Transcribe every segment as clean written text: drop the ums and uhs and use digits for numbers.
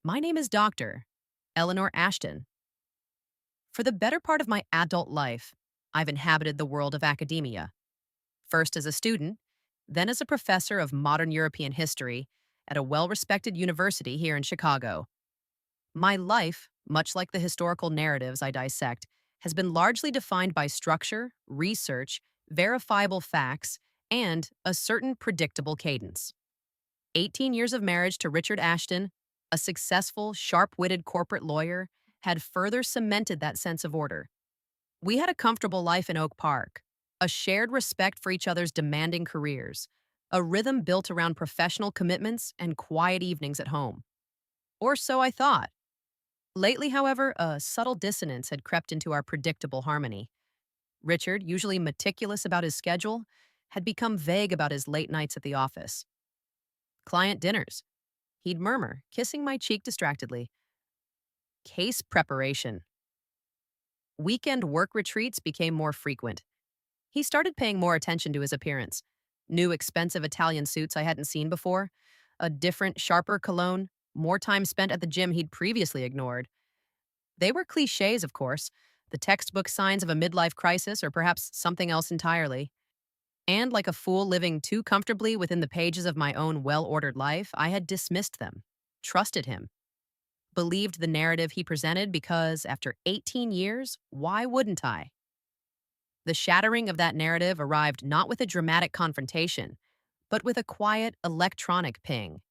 My name is Dr. Eleanor Ashton. For the better part of my adult life, I've inhabited the world of academia, first as a student, then as a professor of modern European history at a well respected university here in Chicago. My life, much like the historical narratives I dissect, has been largely defined by structure, research, verifiable facts, and a certain predictable cadence. 18 years of marriage to Richard Ashton, a successful, sharp witted corporate lawyer, had further cemented that sense of order. We had a comfortable life in Oak Park, a shared respect for each other's demanding careers, a rhythm built around professional commitments and quiet evenings at home. Or so I thought. Lately, however, a subtle dissonance had crept into our predictable harmony. Richard, usually meticulous about his schedule, had become vague about his late nights at the office. Client dinners, he'd murmur, kissing my cheek distractedly. Case preparation. Weekend work retreats became more frequent. He started paying more attention to his appearance. New expensive Italian suits I hadn't seen before, a different, sharper cologne, more time spent at the gym he'd previously ignored. They were cliches, of course, the textbook signs of a midlife crisis or perhaps something else entirely. And like a fool living too comfortably within the pages of my own well ordered life, I had dismissed them, trusted him, believed the narrative he presented because, after 18 years, why wouldn't I? The shattering of that narrative arrived not with a dramatic confrontation, but with a quiet electronic ping.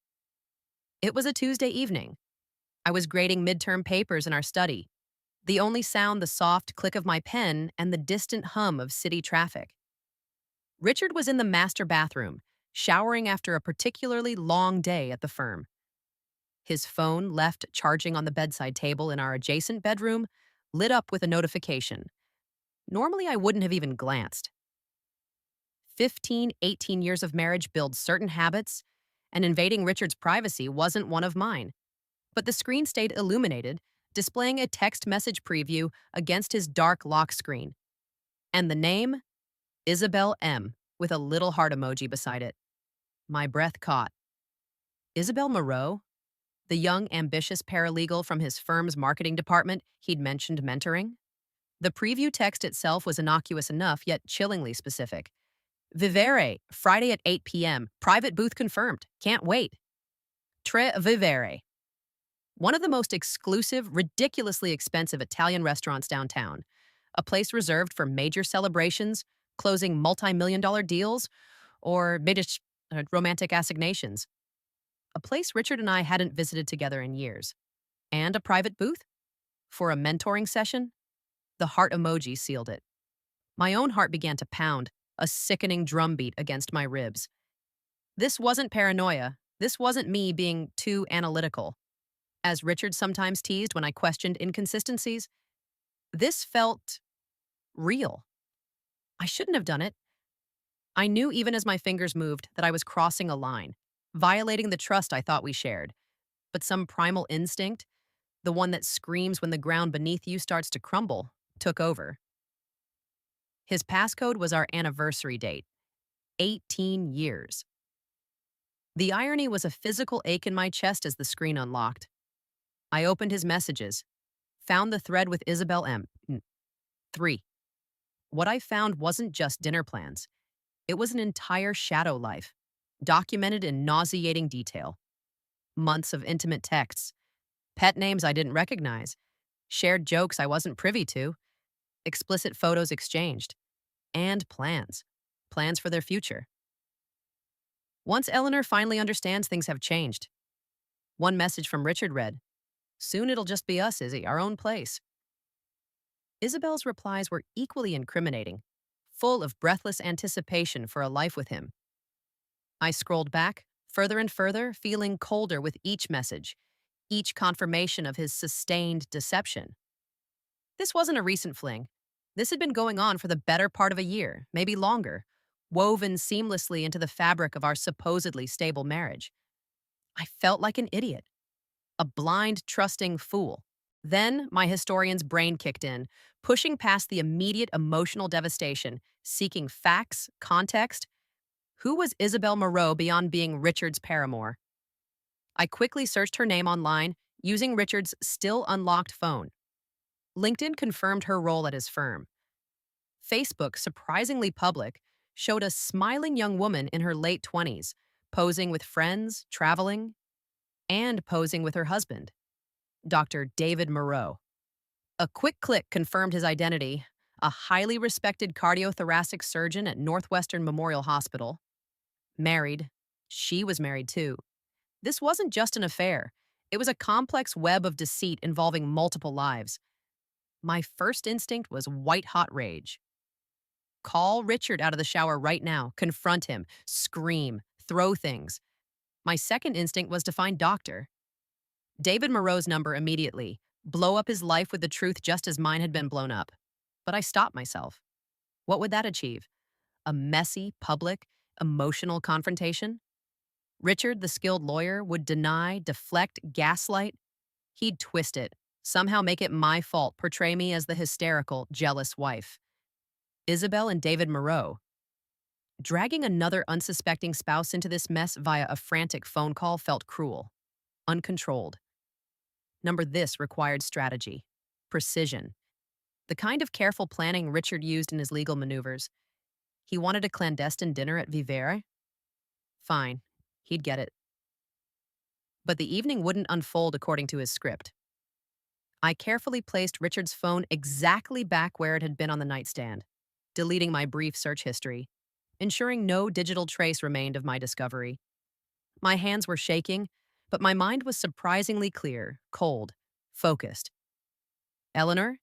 It was a Tuesday evening. I was grading midterm papers in our study, the only sound the soft click of my pen and the distant hum of city traffic. Richard was in the master bathroom, showering after a particularly long day at the firm. His phone, left charging on the bedside table in our adjacent bedroom, lit up with a notification. Normally, I wouldn't have even glanced. 18 years of marriage build certain habits, and invading Richard's privacy wasn't one of mine. But the screen stayed illuminated, displaying a text message preview against his dark lock screen. And the name? Isabelle M., with a little heart emoji beside it. My breath caught. Isabelle Moreau? The young, ambitious paralegal from his firm's marketing department he'd mentioned mentoring? The preview text itself was innocuous enough, yet chillingly specific. Vivere, Friday at 8 p.m. Private booth confirmed. Can't wait. Tre Vivere. One of the most exclusive, ridiculously expensive Italian restaurants downtown. A place reserved for major celebrations, closing multi-million-dollar deals, or romantic assignations. A place Richard and I hadn't visited together in years. And a private booth? For a mentoring session? The heart emoji sealed it. My own heart began to pound, a sickening drumbeat against my ribs. This wasn't paranoia. This wasn't me being too analytical. As Richard sometimes teased when I questioned inconsistencies, this felt real. I shouldn't have done it. I knew even as my fingers moved that I was crossing a line, violating the trust I thought we shared. But some primal instinct, the one that screams when the ground beneath you starts to crumble, took over. His passcode was our anniversary date, 18 years. The irony was a physical ache in my chest as the screen unlocked. I opened his messages, found the thread with Isabelle M. 3. What I found wasn't just dinner plans. It was an entire shadow life, documented in nauseating detail. Months of intimate texts, pet names I didn't recognize, shared jokes I wasn't privy to, explicit photos exchanged, and plans. Plans for their future. Once Eleanor finally understands things have changed. One message from Richard read, "Soon it'll just be us, Izzy, our own place." Isabel's replies were equally incriminating, full of breathless anticipation for a life with him. I scrolled back, further and further, feeling colder with each message, each confirmation of his sustained deception. This wasn't a recent fling. This had been going on for the better part of a year, maybe longer, woven seamlessly into the fabric of our supposedly stable marriage. I felt like an idiot, a blind, trusting fool. Then my historian's brain kicked in, pushing past the immediate emotional devastation, seeking facts, context. Who was Isabelle Moreau beyond being Richard's paramour? I quickly searched her name online, using Richard's still unlocked phone. LinkedIn confirmed her role at his firm. Facebook, surprisingly public, showed a smiling young woman in her late 20s, posing with friends, traveling, and posing with her husband, Dr. David Moreau. A quick click confirmed his identity, a highly respected cardiothoracic surgeon at Northwestern Memorial Hospital. Married. She was married too. This wasn't just an affair. It was a complex web of deceit involving multiple lives. My first instinct was white-hot rage. Call Richard out of the shower right now, confront him, scream, throw things. My second instinct was to find Doctor. David Moreau's number immediately, blow up his life with the truth just as mine had been blown up. But I stopped myself. What would that achieve? A messy, public, emotional confrontation? Richard, the skilled lawyer, would deny, deflect, gaslight. He'd twist it, somehow make it my fault, portray me as the hysterical, jealous wife. Isabelle and David Moreau. Dragging another unsuspecting spouse into this mess via a frantic phone call felt cruel, uncontrolled. This required strategy, precision, the kind of careful planning Richard used in his legal maneuvers. He wanted a clandestine dinner at Vivere? Fine, he'd get it. But the evening wouldn't unfold according to his script. I carefully placed Richard's phone exactly back where it had been on the nightstand, deleting my brief search history, ensuring no digital trace remained of my discovery. My hands were shaking, but my mind was surprisingly clear, cold, focused. Eleanor,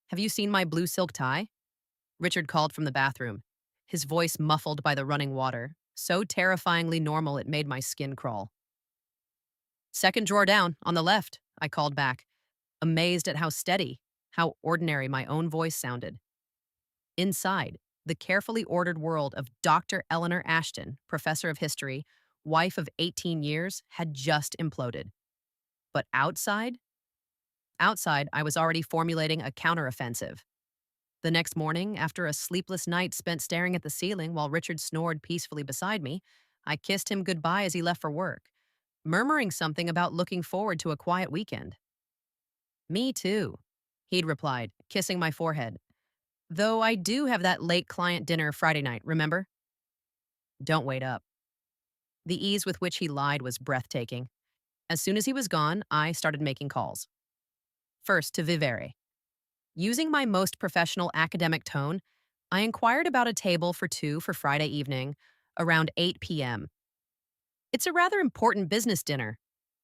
have you seen my blue silk tie? Richard called from the bathroom, his voice muffled by the running water, so terrifyingly normal it made my skin crawl. Second drawer down, on the left, I called back, amazed at how steady, how ordinary my own voice sounded. Inside, the carefully ordered world of Dr. Eleanor Ashton, professor of history, wife of 18 years, had just imploded. But outside, I was already formulating a counteroffensive. The next morning, after a sleepless night spent staring at the ceiling while Richard snored peacefully beside me, I kissed him goodbye as he left for work, murmuring something about looking forward to a quiet weekend. Me too, he'd replied, kissing my forehead. Though I do have that late client dinner Friday night, remember? Don't wait up. The ease with which he lied was breathtaking. As soon as he was gone, I started making calls. First to Vivere. Using my most professional academic tone, I inquired about a table for two for Friday evening, around 8 p.m. It's a rather important business dinner,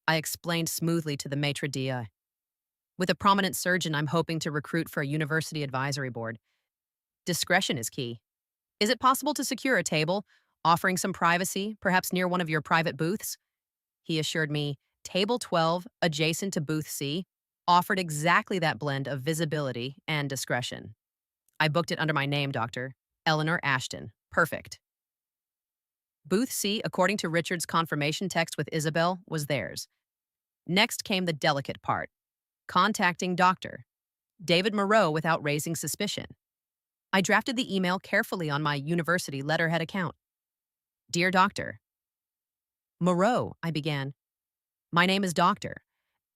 I explained smoothly to the maitre d'. With a prominent surgeon I'm hoping to recruit for a university advisory board. Discretion is key. Is it possible to secure a table, offering some privacy, perhaps near one of your private booths? He assured me, Table 12, adjacent to Booth C, offered exactly that blend of visibility and discretion. I booked it under my name, Dr. Eleanor Ashton. Perfect. Booth C, according to Richard's confirmation text with Isabelle, was theirs. Next came the delicate part, contacting Dr. David Moreau without raising suspicion. I drafted the email carefully on my university letterhead account. Dear Doctor. Moreau, I began. My name is Dr.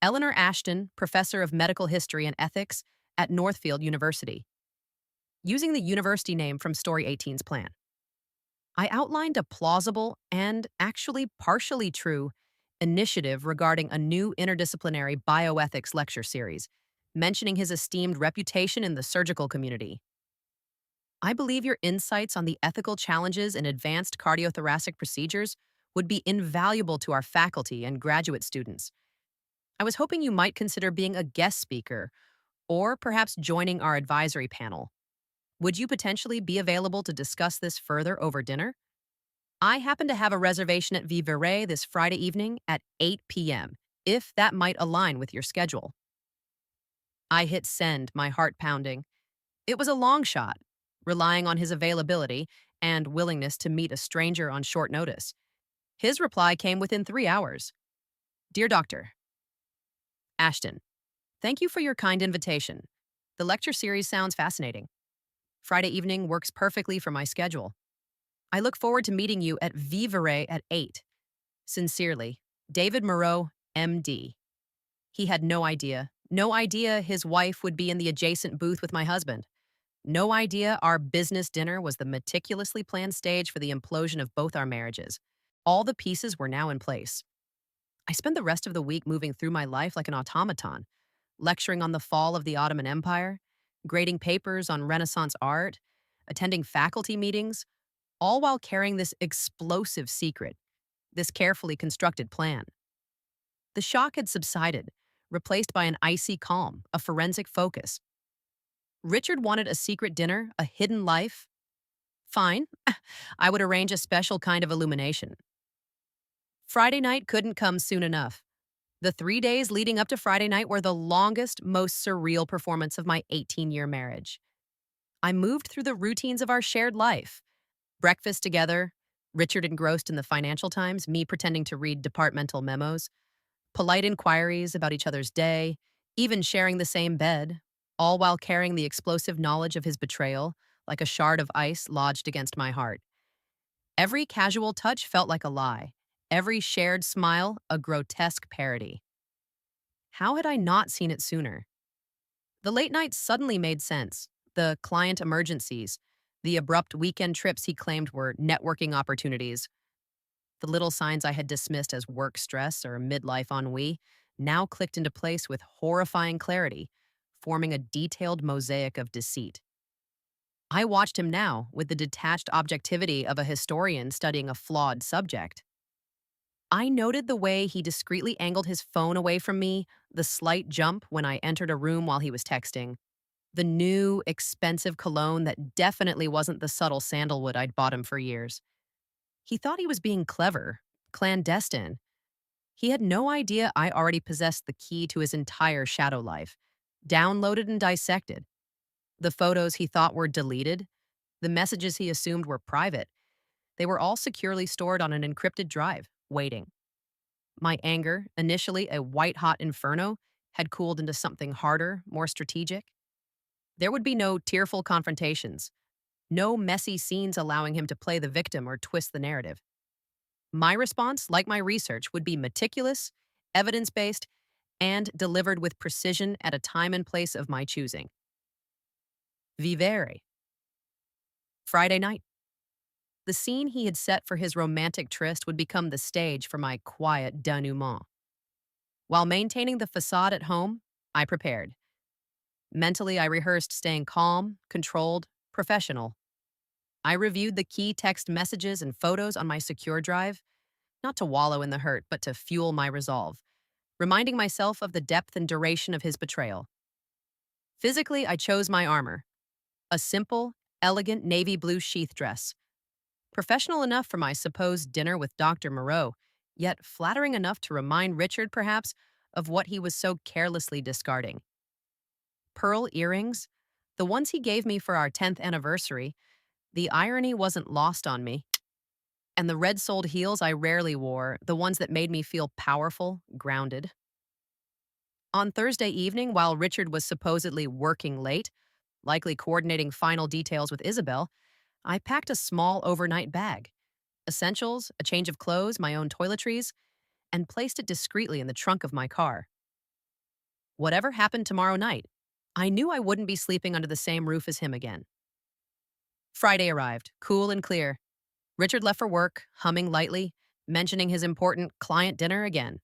Eleanor Ashton, professor of medical history and ethics at Northfield University. Using the university name from Story 18's plan. I outlined a plausible and actually partially true initiative regarding a new interdisciplinary bioethics lecture series, mentioning his esteemed reputation in the surgical community. I believe your insights on the ethical challenges in advanced cardiothoracic procedures would be invaluable to our faculty and graduate students. I was hoping you might consider being a guest speaker or perhaps joining our advisory panel. Would you potentially be available to discuss this further over dinner? I happen to have a reservation at Vivere this Friday evening at 8 p.m., if that might align with your schedule. I hit send, my heart pounding. It was a long shot, relying on his availability and willingness to meet a stranger on short notice. His reply came within 3 hours. Dear Dr. Ashton, thank you for your kind invitation. The lecture series sounds fascinating. Friday evening works perfectly for my schedule. I look forward to meeting you at Vivere at 8. Sincerely, David Moreau, MD. He had no idea. No idea his wife would be in the adjacent booth with my husband. No idea our business dinner was the meticulously planned stage for the implosion of both our marriages. All the pieces were now in place. I spent the rest of the week moving through my life like an automaton, lecturing on the fall of the Ottoman Empire, grading papers on Renaissance art, attending faculty meetings, all while carrying this explosive secret, this carefully constructed plan. The shock had subsided, replaced by an icy calm, a forensic focus. Richard wanted a secret dinner, a hidden life. Fine, I would arrange a special kind of illumination. Friday night couldn't come soon enough. The 3 days leading up to Friday night were the longest, most surreal performance of my 18-year marriage. I moved through the routines of our shared life. Breakfast together, Richard engrossed in the Financial Times, me pretending to read departmental memos, polite inquiries about each other's day, even sharing the same bed, all while carrying the explosive knowledge of his betrayal like a shard of ice lodged against my heart. Every casual touch felt like a lie, every shared smile a grotesque parody. How had I not seen it sooner? The late nights suddenly made sense. The client emergencies, the abrupt weekend trips he claimed were networking opportunities, the little signs I had dismissed as work stress or midlife ennui now clicked into place with horrifying clarity, forming a detailed mosaic of deceit. I watched him now with the detached objectivity of a historian studying a flawed subject. I noted the way he discreetly angled his phone away from me, the slight jump when I entered a room while he was texting, the new, expensive cologne that definitely wasn't the subtle sandalwood I'd bought him for years. He thought he was being clever, clandestine. He had no idea I already possessed the key to his entire shadow life, downloaded and dissected. The photos he thought were deleted, the messages he assumed were private, they were all securely stored on an encrypted drive, waiting. My anger, initially a white-hot inferno, had cooled into something harder, more strategic. There would be no tearful confrontations, no messy scenes allowing him to play the victim or twist the narrative. My response, like my research, would be meticulous, evidence-based, and delivered with precision at a time and place of my choosing. Vivere. Friday night. The scene he had set for his romantic tryst would become the stage for my quiet denouement. While maintaining the facade at home, I prepared. Mentally, I rehearsed staying calm, controlled, professional. I reviewed the key text messages and photos on my secure drive, not to wallow in the hurt, but to fuel my resolve, reminding myself of the depth and duration of his betrayal. Physically, I chose my armor, a simple, elegant navy blue sheath dress, professional enough for my supposed dinner with Dr. Moreau, yet flattering enough to remind Richard, perhaps, of what he was so carelessly discarding. Pearl earrings, the ones he gave me for our 10th anniversary, the irony wasn't lost on me. And the red-soled heels I rarely wore, the ones that made me feel powerful, grounded. On Thursday evening, while Richard was supposedly working late, likely coordinating final details with Isabelle, I packed a small overnight bag, essentials, a change of clothes, my own toiletries, and placed it discreetly in the trunk of my car. Whatever happened tomorrow night, I knew I wouldn't be sleeping under the same roof as him again. Friday arrived, cool and clear. Richard left for work, humming lightly, mentioning his important client dinner again.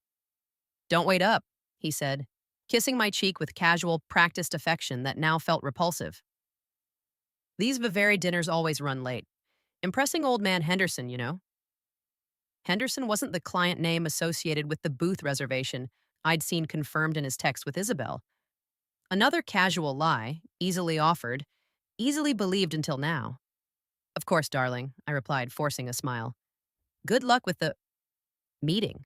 "Don't wait up," he said, kissing my cheek with casual, practiced affection that now felt repulsive. These Vivere dinners always run late. Impressing old man Henderson, you know. Henderson wasn't the client name associated with the booth reservation I'd seen confirmed in his text with Isabelle. Another casual lie, easily offered, easily believed until now. "Of course, darling," I replied, forcing a smile. "Good luck with the meeting."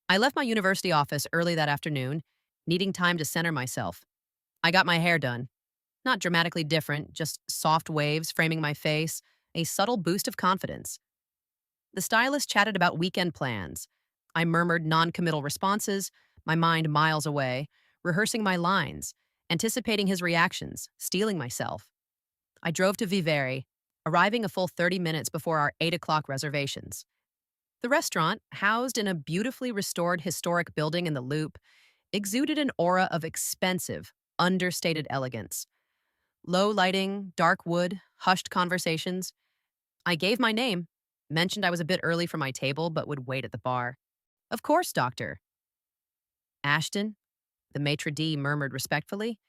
I left my university office early that afternoon, needing time to center myself. I got my hair done. Not dramatically different, just soft waves framing my face, a subtle boost of confidence. The stylist chatted about weekend plans. I murmured non-committal responses, my mind miles away, rehearsing my lines, anticipating his reactions, steeling myself. I drove to Vivere, arriving a full 30 minutes before our 8 o'clock reservations. The restaurant, housed in a beautifully restored historic building in the Loop, exuded an aura of expensive, understated elegance. Low lighting, dark wood, hushed conversations. I gave my name, mentioned I was a bit early for my table but would wait at the bar. Of course, doctor. Ashton, the maitre d' murmured respectfully.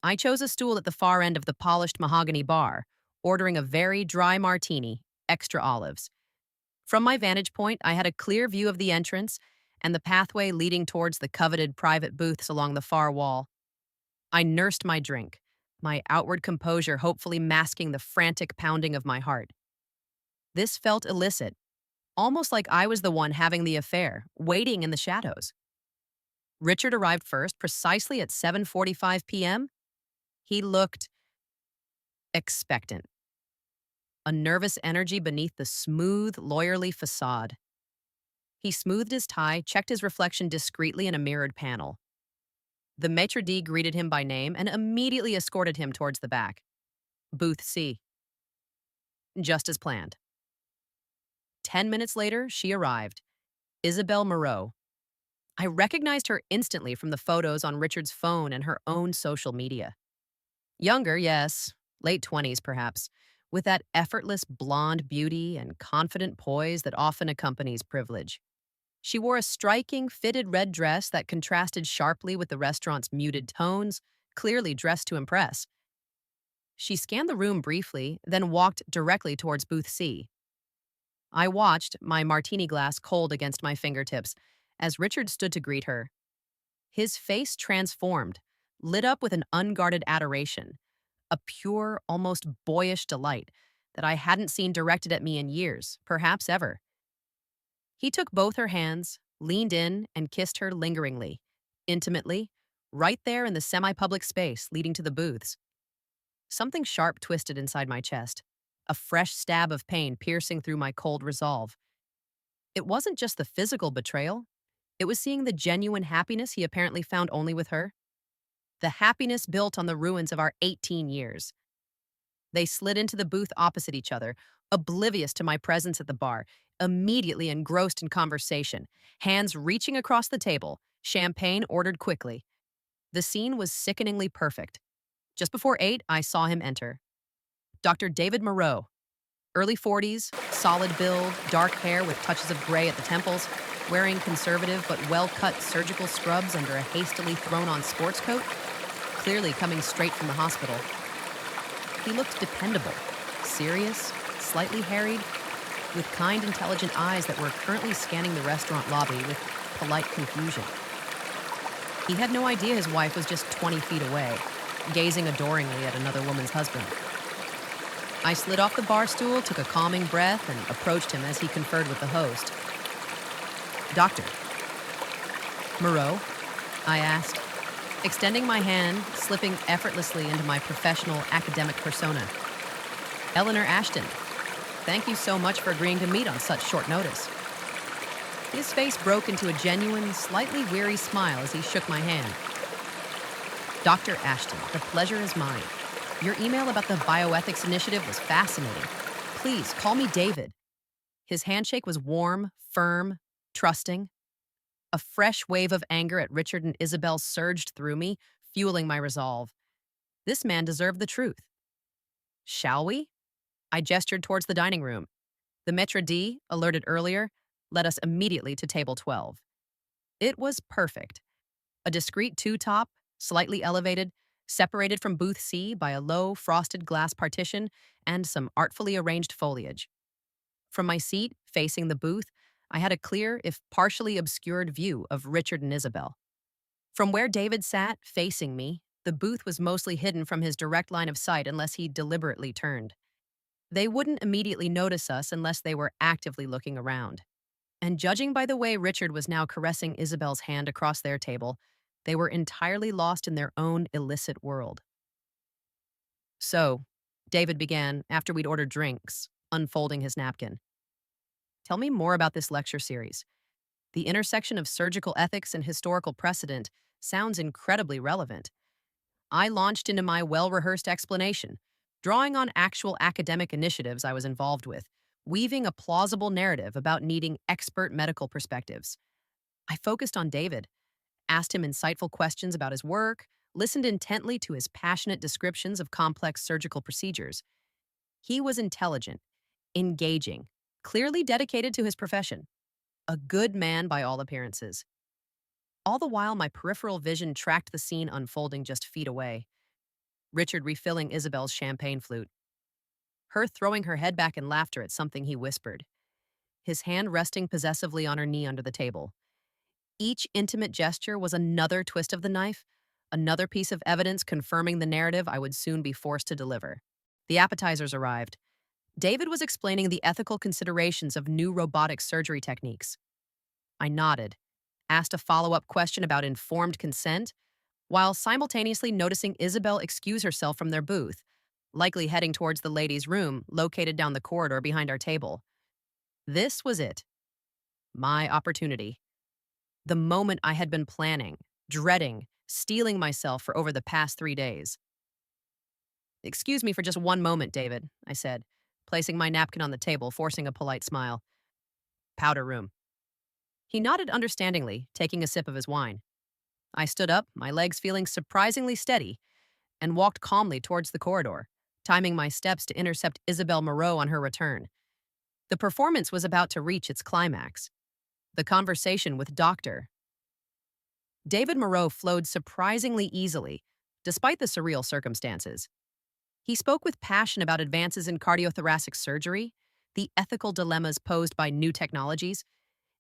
I chose a stool at the far end of the polished mahogany bar, ordering a very dry martini, extra olives. From my vantage point, I had a clear view of the entrance and the pathway leading towards the coveted private booths along the far wall. I nursed my drink, my outward composure hopefully masking the frantic pounding of my heart. This felt illicit, almost like I was the one having the affair, waiting in the shadows. Richard arrived first, precisely at 7:45 p.m. He looked expectant, a nervous energy beneath the smooth, lawyerly facade. He smoothed his tie, checked his reflection discreetly in a mirrored panel. The maitre d' greeted him by name and immediately escorted him towards the back. Booth C. Just as planned. 10 minutes later, she arrived. Isabelle Moreau. I recognized her instantly from the photos on Richard's phone and her own social media. Younger, yes, late 20s perhaps, with that effortless blonde beauty and confident poise that often accompanies privilege. She wore a striking, fitted red dress that contrasted sharply with the restaurant's muted tones, clearly dressed to impress. She scanned the room briefly, then walked directly towards booth C. I watched, my martini glass cold against my fingertips, as Richard stood to greet her. His face transformed, lit up with an unguarded adoration, a pure, almost boyish delight that I hadn't seen directed at me in years, perhaps ever. He took both her hands, leaned in, and kissed her lingeringly, intimately, right there in the semi-public space leading to the booths. Something sharp twisted inside my chest, a fresh stab of pain piercing through my cold resolve. It wasn't just the physical betrayal. It was seeing the genuine happiness he apparently found only with her. The happiness built on the ruins of our 18 years. They slid into the booth opposite each other, oblivious to my presence at the bar, immediately engrossed in conversation, hands reaching across the table, champagne ordered quickly. The scene was sickeningly perfect. Just before 8, I saw him enter. Dr. David Moreau, early 40s, solid build, dark hair with touches of gray at the temples, wearing conservative but well-cut surgical scrubs under a hastily thrown-on sports coat, clearly coming straight from the hospital. He looked dependable, serious, slightly harried, with kind, intelligent eyes that were currently scanning the restaurant lobby with polite confusion. He had no idea his wife was just 20 feet away, gazing adoringly at another woman's husband. I slid off the bar stool, took a calming breath, and approached him as he conferred with the host. Doctor. Moreau? I asked, extending my hand, slipping effortlessly into my professional academic persona. Eleanor Ashton. Thank you so much for agreeing to meet on such short notice. His face broke into a genuine, slightly weary smile as he shook my hand. Dr. Ashton, the pleasure is mine. Your email about the bioethics initiative was fascinating. Please, call me David. His handshake was warm, firm, trusting. A fresh wave of anger at Richard and Isabelle surged through me, fueling my resolve. This man deserved the truth. Shall we? I gestured towards the dining room. The maitre d', alerted earlier, led us immediately to table 12. It was perfect. A discreet two-top, slightly elevated, separated from booth C by a low, frosted glass partition and some artfully arranged foliage. From my seat, facing the booth, I had a clear, if partially obscured view of Richard and Isabelle. From where David sat, facing me, the booth was mostly hidden from his direct line of sight unless he deliberately turned. They wouldn't immediately notice us unless they were actively looking around. And judging by the way Richard was now caressing Isabelle's hand across their table, they were entirely lost in their own illicit world. So, David began after we'd ordered drinks, unfolding his napkin. Tell me more about this lecture series. The intersection of surgical ethics and historical precedent sounds incredibly relevant. I launched into my well-rehearsed explanation, drawing on actual academic initiatives I was involved with, weaving a plausible narrative about needing expert medical perspectives. I focused on David, asked him insightful questions about his work, listened intently to his passionate descriptions of complex surgical procedures. He was intelligent, engaging, clearly dedicated to his profession, a good man by all appearances. All the while, my peripheral vision tracked the scene unfolding just feet away. Richard refilling Isabel's champagne flute, her throwing her head back in laughter at something he whispered, his hand resting possessively on her knee under the table. Each intimate gesture was another twist of the knife, another piece of evidence confirming the narrative I would soon be forced to deliver. The appetizers arrived. David was explaining the ethical considerations of new robotic surgery techniques. I nodded, asked a follow-up question about informed consent, while simultaneously noticing Isabel excuse herself from their booth, likely heading towards the ladies' room located down the corridor behind our table. This was it, my opportunity. The moment I had been planning, dreading, steeling myself for over the past 3 days. "Excuse me for just one moment, David," I said, placing my napkin on the table, forcing a polite smile. "Powder room." He nodded understandingly, taking a sip of his wine. I stood up, my legs feeling surprisingly steady, and walked calmly towards the corridor, timing my steps to intercept Isabelle Moreau on her return. The performance was about to reach its climax. The conversation with Dr. David Moreau flowed surprisingly easily, despite the surreal circumstances. He spoke with passion about advances in cardiothoracic surgery, the ethical dilemmas posed by new technologies,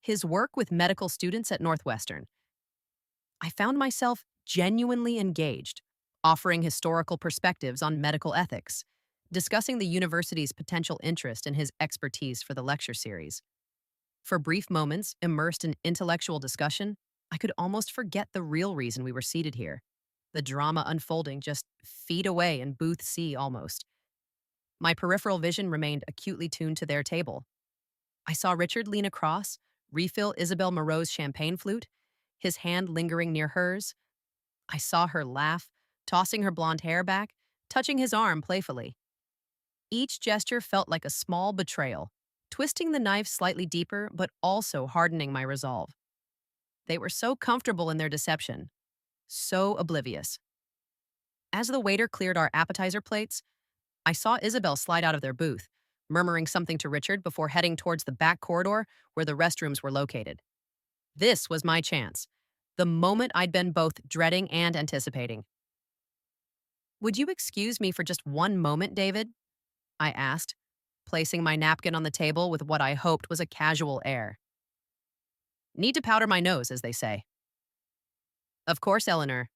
his work with medical students at Northwestern. I found myself genuinely engaged, offering historical perspectives on medical ethics, discussing the university's potential interest in his expertise for the lecture series. For brief moments, immersed in intellectual discussion, I could almost forget the real reason we were seated here. The drama unfolding just feet away in booth C almost. My peripheral vision remained acutely tuned to their table. I saw Richard lean across, refill Isabelle Moreau's champagne flute, his hand lingering near hers. I saw her laugh, tossing her blonde hair back, touching his arm playfully. Each gesture felt like a small betrayal, twisting the knife slightly deeper but also hardening my resolve. They were so comfortable in their deception, so oblivious. As the waiter cleared our appetizer plates, I saw Isabel slide out of their booth, murmuring something to Richard before heading towards the back corridor where the restrooms were located. This was my chance, the moment I'd been both dreading and anticipating. "Would you excuse me for just one moment, David?" I asked, placing my napkin on the table with what I hoped was a casual air. "Need to powder my nose, as they say." "Of course, Eleanor."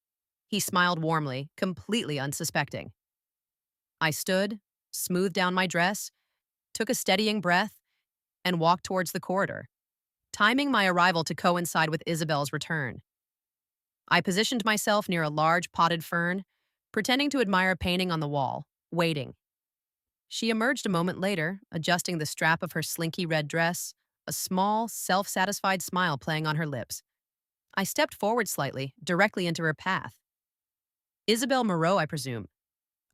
He smiled warmly, completely unsuspecting. I stood, smoothed down my dress, took a steadying breath, and walked towards the corridor, timing my arrival to coincide with Isabel's return. I positioned myself near a large potted fern, pretending to admire a painting on the wall, waiting. She emerged a moment later, adjusting the strap of her slinky red dress, a small, self-satisfied smile playing on her lips. I stepped forward slightly, directly into her path. "Isabelle Moreau, I presume?"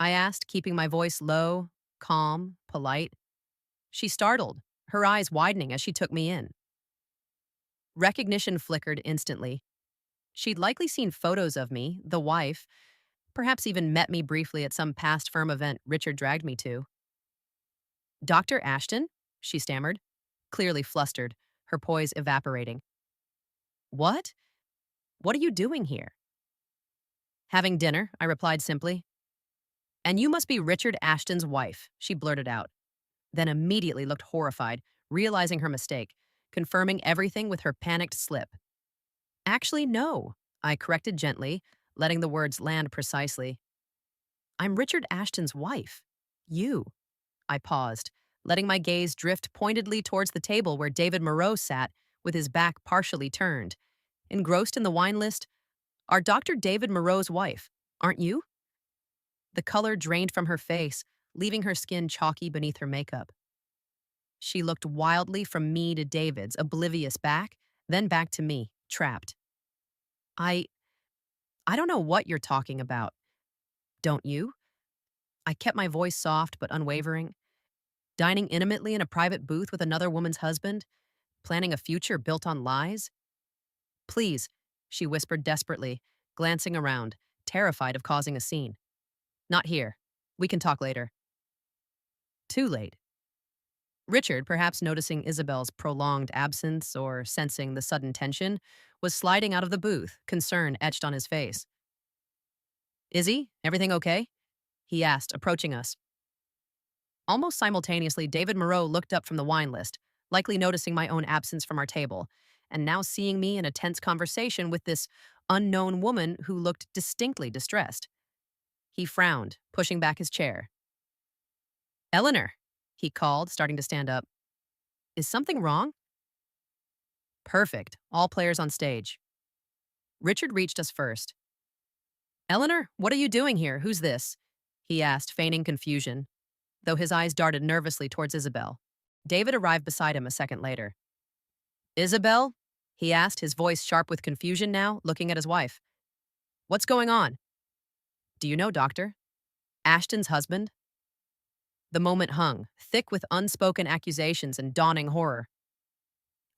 I asked, keeping my voice low, calm, polite. She startled, her eyes widening as she took me in. Recognition flickered instantly. She'd likely seen photos of me, the wife, perhaps even met me briefly at some past firm event Richard dragged me to. "Dr. Ashton?" she stammered, clearly flustered, her poise evaporating. "What? What are you doing here?" "Having dinner," I replied simply. "And you must be Richard Ashton's wife," she blurted out, then immediately looked horrified, realizing her mistake, confirming everything with her panicked slip. "Actually, no," I corrected gently, letting the words land precisely. "I'm Richard Ashton's wife. You." I paused, letting my gaze drift pointedly towards the table where David Moreau sat, with his back partially turned. Engrossed in the wine list, "Are Dr. David Moreau's wife, aren't you?" The color drained from her face, leaving her skin chalky beneath her makeup. She looked wildly from me to David's oblivious back, then back to me, trapped. I I don't know what you're talking about. Don't you?" I kept my voice soft but unwavering. "Dining intimately in a private booth with another woman's husband? Planning a future built on lies? Please," she whispered desperately, glancing around, terrified of causing a scene. Not here. We can talk later. Too late. Richard, perhaps noticing Isabel's prolonged absence or sensing the sudden tension, was sliding out of the booth, concern etched on his face. Izzy, everything okay? He asked, approaching us. Almost simultaneously, David Moreau looked up from the wine list, likely noticing my own absence from our table, and now seeing me in a tense conversation with this unknown woman who looked distinctly distressed. He frowned, pushing back his chair. Eleanor, he called, starting to stand up. Is something wrong? Perfect. All players on stage. Richard reached us first. Eleanor, what are you doing here? Who's this? He asked, feigning confusion, though his eyes darted nervously towards Isabelle. David arrived beside him a second later. Isabelle? He asked, his voice sharp with confusion now, looking at his wife. What's going on? Do you know Doctor? Ashton's husband? The moment hung, thick with unspoken accusations and dawning horror.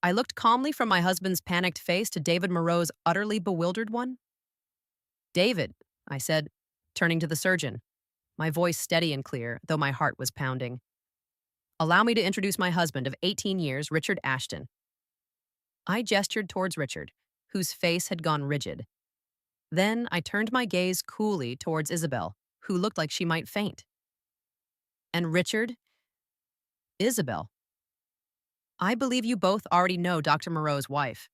I looked calmly from my husband's panicked face to David Moreau's utterly bewildered one. David, I said, turning to the surgeon, my voice steady and clear, though my heart was pounding. Allow me to introduce my husband of 18 years, Richard Ashton. I gestured towards Richard, whose face had gone rigid. Then I turned my gaze coolly towards Isabelle, who looked like she might faint. And Richard? Isabelle. I believe you both already know Dr. Moreau's wife.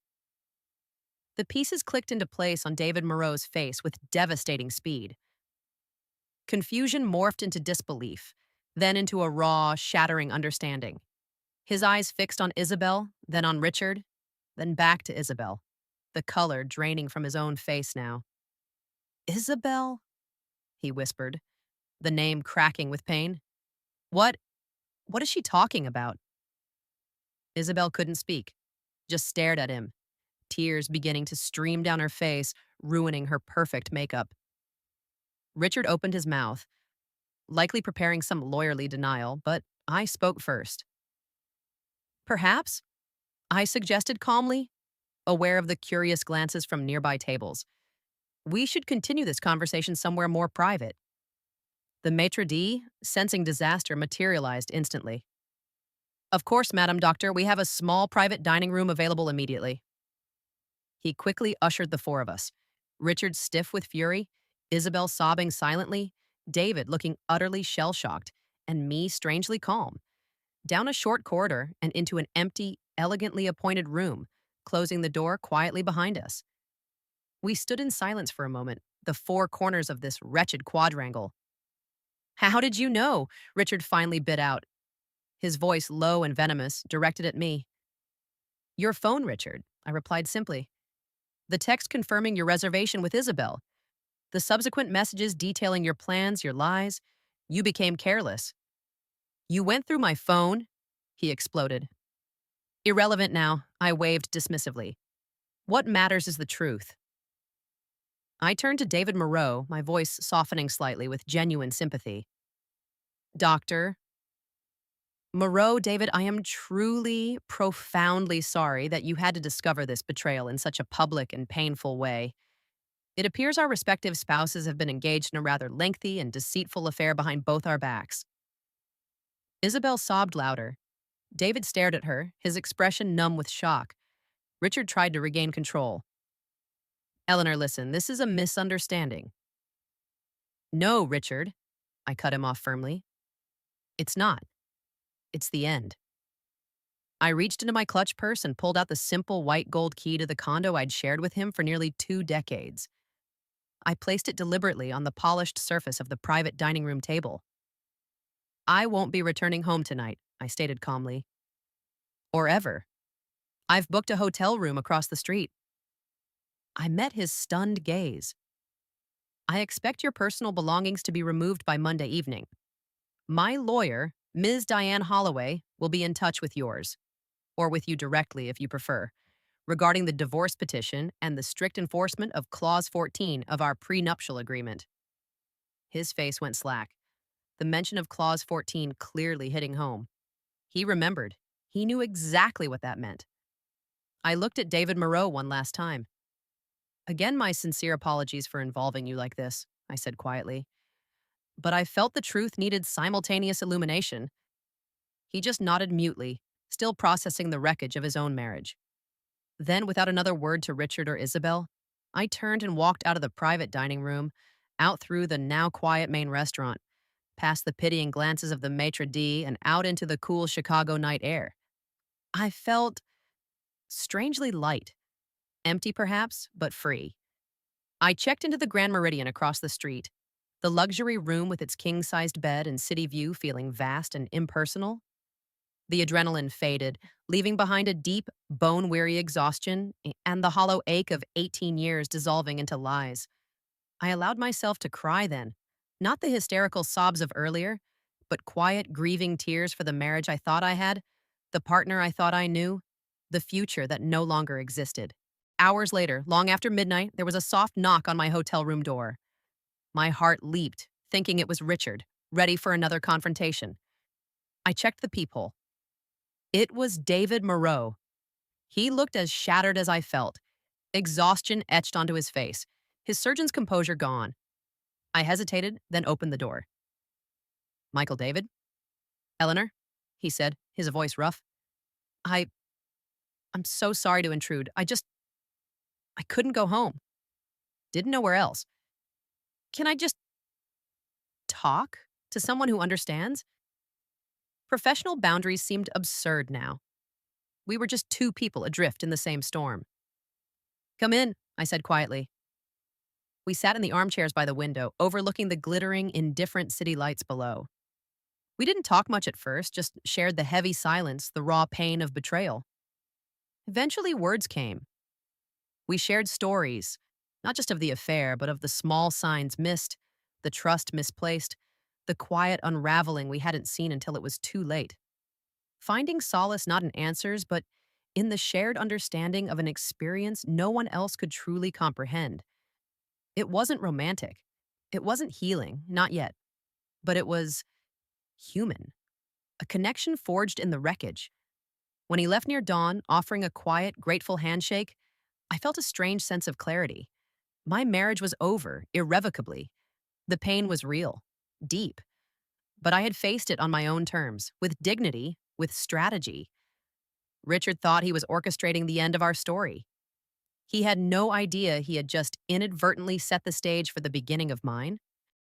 The pieces clicked into place on David Moreau's face with devastating speed. Confusion morphed into disbelief, then into a raw, shattering understanding. His eyes fixed on Isabelle, then on Richard, then back to Isabelle, the color draining from his own face now. Isabelle? He whispered, the name cracking with pain. What is she talking about? Isabelle couldn't speak, just stared at him, tears beginning to stream down her face, ruining her perfect makeup. Richard opened his mouth, likely preparing some lawyerly denial, but I spoke first. Perhaps, I suggested calmly, aware of the curious glances from nearby tables. We should continue this conversation somewhere more private. The maitre d', sensing disaster, materialized instantly. Of course, Madam Doctor, we have a small private dining room available immediately. He quickly ushered the four of us, Richard stiff with fury, Isabelle sobbing silently, David looking utterly shell-shocked, and me strangely calm, down a short corridor and into an empty, elegantly appointed room, closing the door quietly behind us. We stood in silence for a moment, the four corners of this wretched quadrangle. How did you know? Richard finally bit out, his voice low and venomous, directed at me. Your phone, Richard, I replied simply. The text confirming your reservation with Isabelle. The subsequent messages detailing your plans, your lies. You became careless. You went through my phone? He exploded. Irrelevant now, I waved dismissively. What matters is the truth. I turned to David Moreau, my voice softening slightly with genuine sympathy. Doctor. Moreau, David, I am truly, profoundly sorry that you had to discover this betrayal in such a public and painful way. It appears our respective spouses have been engaged in a rather lengthy and deceitful affair behind both our backs. Isabelle sobbed louder. David stared at her, his expression numb with shock. Richard tried to regain control. Eleanor, listen, this is a misunderstanding. No, Richard, I cut him off firmly. It's not. It's the end. I reached into my clutch purse and pulled out the simple white gold key to the condo I'd shared with him for nearly 2 decades. I placed it deliberately on the polished surface of the private dining room table. I won't be returning home tonight, I stated calmly. Or ever. I've booked a hotel room across the street. I met his stunned gaze. I expect your personal belongings to be removed by Monday evening. My lawyer, Ms. Diane Holloway, will be in touch with yours, or with you directly if you prefer, regarding the divorce petition and the strict enforcement of Clause 14 of our prenuptial agreement. His face went slack, the mention of Clause 14 clearly hitting home. He remembered. He knew exactly what that meant. I looked at David Moreau one last time. Again, my sincere apologies for involving you like this, I said quietly. But I felt the truth needed simultaneous illumination. He just nodded mutely, still processing the wreckage of his own marriage. Then, without another word to Richard or Isabel, I turned and walked out of the private dining room, out through the now quiet main restaurant, past the pitying glances of the maitre d' and out into the cool Chicago night air. I felt strangely light, empty perhaps, but free. I checked into the Grand Meridian across the street, the luxury room with its king-sized bed and city view feeling vast and impersonal. The adrenaline faded, leaving behind a deep, bone-weary exhaustion and the hollow ache of 18 years dissolving into lies. I allowed myself to cry then, not the hysterical sobs of earlier, but quiet, grieving tears for the marriage I thought I had, the partner I thought I knew, the future that no longer existed. Hours later, long after midnight, there was a soft knock on my hotel room door. My heart leaped, thinking it was Richard, ready for another confrontation. I checked the peephole. It was David Moreau. He looked as shattered as I felt, exhaustion etched onto his face, his surgeon's composure gone. I hesitated, then opened the door. Michael David? Eleanor? He said, his voice rough. I... I'm so sorry to intrude. I couldn't go home. Didn't know where else. Can I just talk to someone who understands? Professional boundaries seemed absurd now. We were just two people adrift in the same storm. Come in, I said quietly. We sat in the armchairs by the window, overlooking the glittering, indifferent city lights below. We didn't talk much at first, just shared the heavy silence, the raw pain of betrayal. Eventually, words came. We shared stories, not just of the affair, but of the small signs missed, the trust misplaced, the quiet unraveling we hadn't seen until it was too late. Finding solace not in answers, but in the shared understanding of an experience no one else could truly comprehend. It wasn't romantic. It wasn't healing, not yet. But it was human. A connection forged in the wreckage. When he left near dawn, offering a quiet, grateful handshake, I felt a strange sense of clarity. My marriage was over, irrevocably. The pain was real, deep. But I had faced it on my own terms, with dignity, with strategy. Richard thought he was orchestrating the end of our story. He had no idea he had just inadvertently set the stage for the beginning of mine.